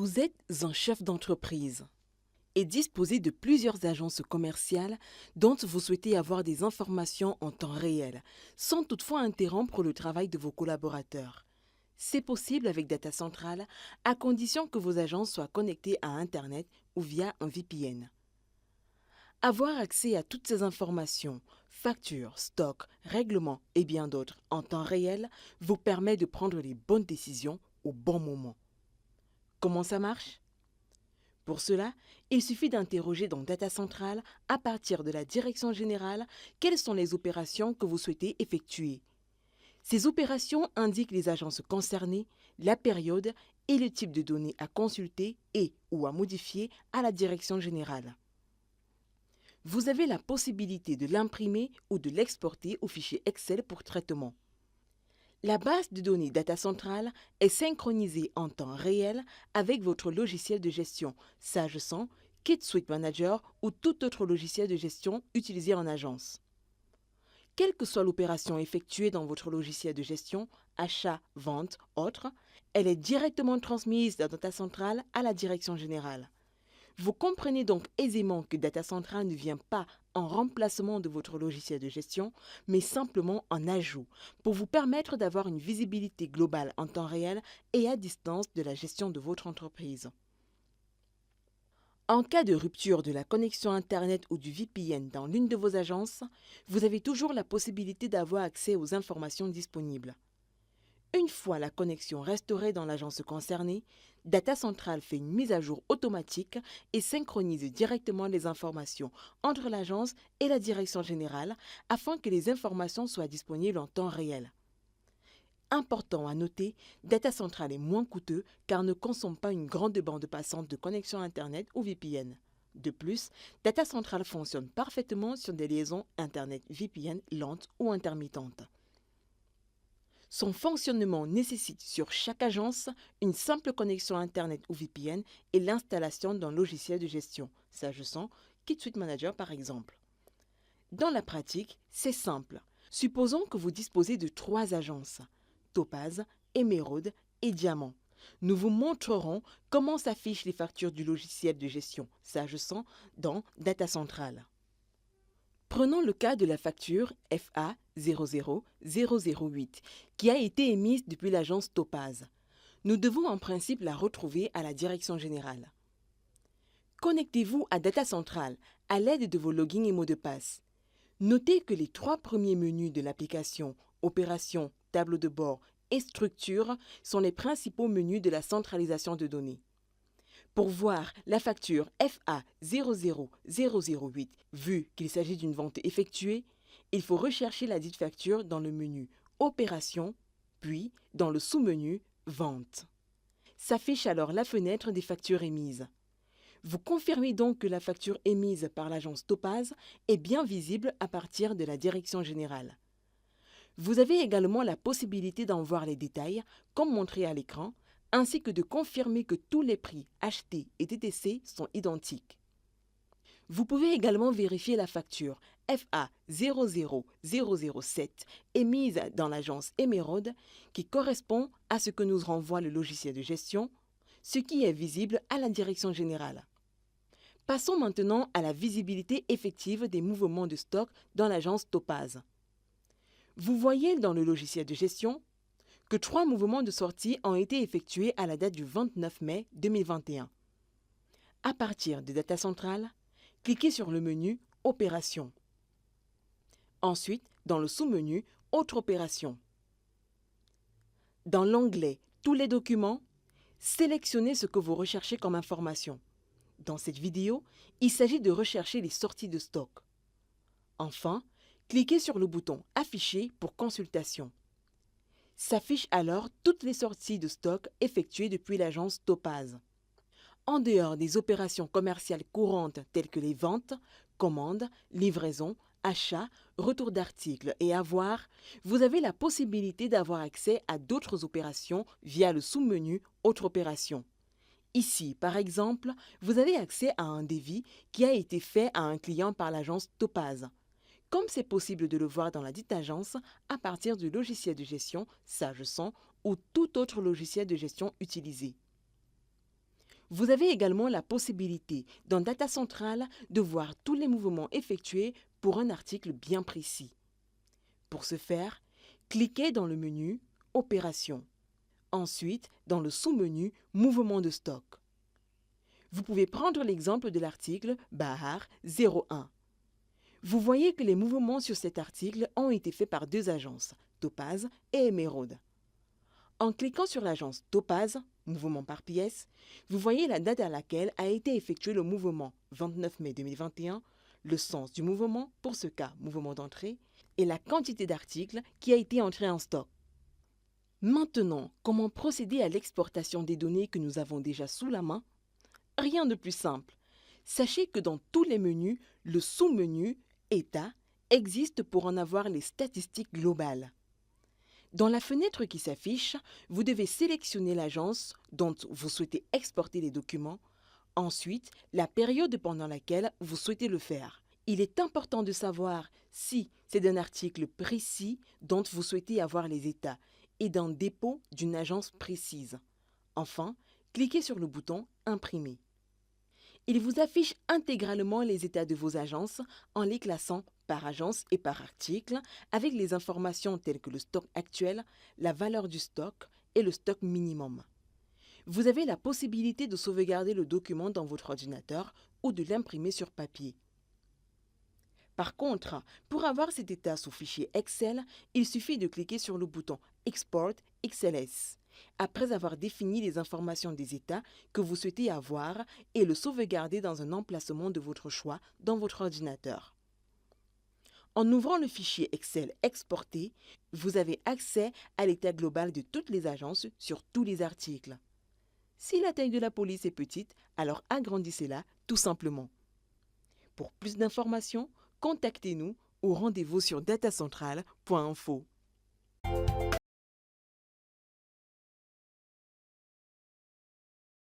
Vous êtes un chef d'entreprise et disposez de plusieurs agences commerciales dont vous souhaitez avoir des informations en temps réel, sans toutefois interrompre le travail de vos collaborateurs. C'est possible avec Data Central, à condition que vos agences soient connectées à Internet ou via un VPN. Avoir accès à toutes ces informations, factures, stocks, règlements et bien d'autres en temps réel vous permet de prendre les bonnes décisions au bon moment. Comment ça marche ? Pour cela, il suffit d'interroger dans Data Central, à partir de la direction générale, quelles sont les opérations que vous souhaitez effectuer. Ces opérations indiquent les agences concernées, la période et le type de données à consulter et ou à modifier à la direction générale. Vous avez la possibilité de l'imprimer ou de l'exporter au fichier Excel pour traitement. La base de données Data Central est synchronisée en temps réel avec votre logiciel de gestion SageSen, Kit Suite Manager ou tout autre logiciel de gestion utilisé en agence. Quelle que soit l'opération effectuée dans votre logiciel de gestion, achat, vente, autre, elle est directement transmise de Data Central à la direction générale. Vous comprenez donc aisément que Data Central ne vient pas en remplacement de votre logiciel de gestion, mais simplement en ajout, pour vous permettre d'avoir une visibilité globale en temps réel et à distance de la gestion de votre entreprise. En cas de rupture de la connexion Internet ou du VPN dans l'une de vos agences, vous avez toujours la possibilité d'avoir accès aux informations disponibles. Une fois la connexion restaurée dans l'agence concernée, Data Central fait une mise à jour automatique et synchronise directement les informations entre l'agence et la direction générale afin que les informations soient disponibles en temps réel. Important à noter, Data Central est moins coûteux car ne consomme pas une grande bande passante de connexion Internet ou VPN. De plus, Data Central fonctionne parfaitement sur des liaisons Internet VPN lentes ou intermittentes. Son fonctionnement nécessite sur chaque agence une simple connexion Internet ou VPN et l'installation d'un logiciel de gestion, SageSen, Kit Suite Manager par exemple. Dans la pratique, c'est simple. Supposons que vous disposez de 3 agences, Topaz, Émeraude et Diamant. Nous vous montrerons comment s'affichent les factures du logiciel de gestion, SageSen, dans Data Central. Prenons le cas de la facture FA 00008 qui a été émise depuis l'agence Topaz. Nous devons en principe la retrouver à la direction générale. Connectez-vous à Data Central à l'aide de vos logins et mots de passe. Notez que les 3 premiers menus de l'application Opération, Tableau de bord et Structure sont les principaux menus de la centralisation de données. Pour voir la facture FA 00008, vu qu'il s'agit d'une vente effectuée, il faut rechercher la dite facture dans le menu Opération, puis dans le sous-menu Vente. S'affiche alors la fenêtre des factures émises. Vous confirmez donc que la facture émise par l'agence Topaz est bien visible à partir de la direction générale. Vous avez également la possibilité d'en voir les détails, comme montré à l'écran, ainsi que de confirmer que tous les prix achetés et TTC sont identiques. Vous pouvez également vérifier la facture FA 00007 émise dans l'agence Émeraude qui correspond à ce que nous renvoie le logiciel de gestion, ce qui est visible à la direction générale. Passons maintenant à la visibilité effective des mouvements de stock dans l'agence Topaz. Vous voyez dans le logiciel de gestion que 3 mouvements de sortie ont été effectués à la date du 29 mai 2021. À partir de Data Central, cliquez sur le menu Opérations. Ensuite, dans le sous-menu Autres opérations. Dans l'onglet Tous les documents, sélectionnez ce que vous recherchez comme information. Dans cette vidéo, il s'agit de rechercher les sorties de stock. Enfin, cliquez sur le bouton Afficher pour consultation. S'affichent alors toutes les sorties de stock effectuées depuis l'agence Topaz. En dehors des opérations commerciales courantes telles que les ventes, commandes, livraisons, achats, retours d'articles et avoirs, vous avez la possibilité d'avoir accès à d'autres opérations via le sous-menu Autres opérations. Ici, par exemple, vous avez accès à un devis qui a été fait à un client par l'agence Topaz. Comme c'est possible de le voir dans la dite agence à partir du logiciel de gestion SageSen ou tout autre logiciel de gestion utilisé. Vous avez également la possibilité, dans Data Central, de voir tous les mouvements effectués pour un article bien précis. Pour ce faire, cliquez dans le menu Opérations. Ensuite, dans le sous-menu Mouvement de stock. Vous pouvez prendre l'exemple de l'article Bahar 01. Vous voyez que les mouvements sur cet article ont été faits par deux agences, Topaz et Emerald. En cliquant sur l'agence Topaz, mouvement par pièce, vous voyez la date à laquelle a été effectué le mouvement 29 mai 2021, le sens du mouvement, pour ce cas mouvement d'entrée, et la quantité d'articles qui a été entrée en stock. Maintenant, comment procéder à l'exportation des données que nous avons déjà sous la main? Rien de plus simple. Sachez que dans tous les menus, le sous-menu État existe pour en avoir les statistiques globales. Dans la fenêtre qui s'affiche, vous devez sélectionner l'agence dont vous souhaitez exporter les documents, ensuite la période pendant laquelle vous souhaitez le faire. Il est important de savoir si c'est d'un article précis dont vous souhaitez avoir les états et d'un dépôt d'une agence précise. Enfin, cliquez sur le bouton « Imprimer ». Il vous affiche intégralement les états de vos agences en les classant par agence et par article avec les informations telles que le stock actuel, la valeur du stock et le stock minimum. Vous avez la possibilité de sauvegarder le document dans votre ordinateur ou de l'imprimer sur papier. Par contre, pour avoir cet état sous fichier Excel, il suffit de cliquer sur le bouton « Export XLS ». Après avoir défini les informations des états que vous souhaitez avoir et le sauvegarder dans un emplacement de votre choix dans votre ordinateur. En ouvrant le fichier Excel exporté, vous avez accès à l'état global de toutes les agences sur tous les articles. Si la taille de la police est petite, alors agrandissez-la tout simplement. Pour plus d'informations, contactez-nous ou rendez-vous sur datacentral.info.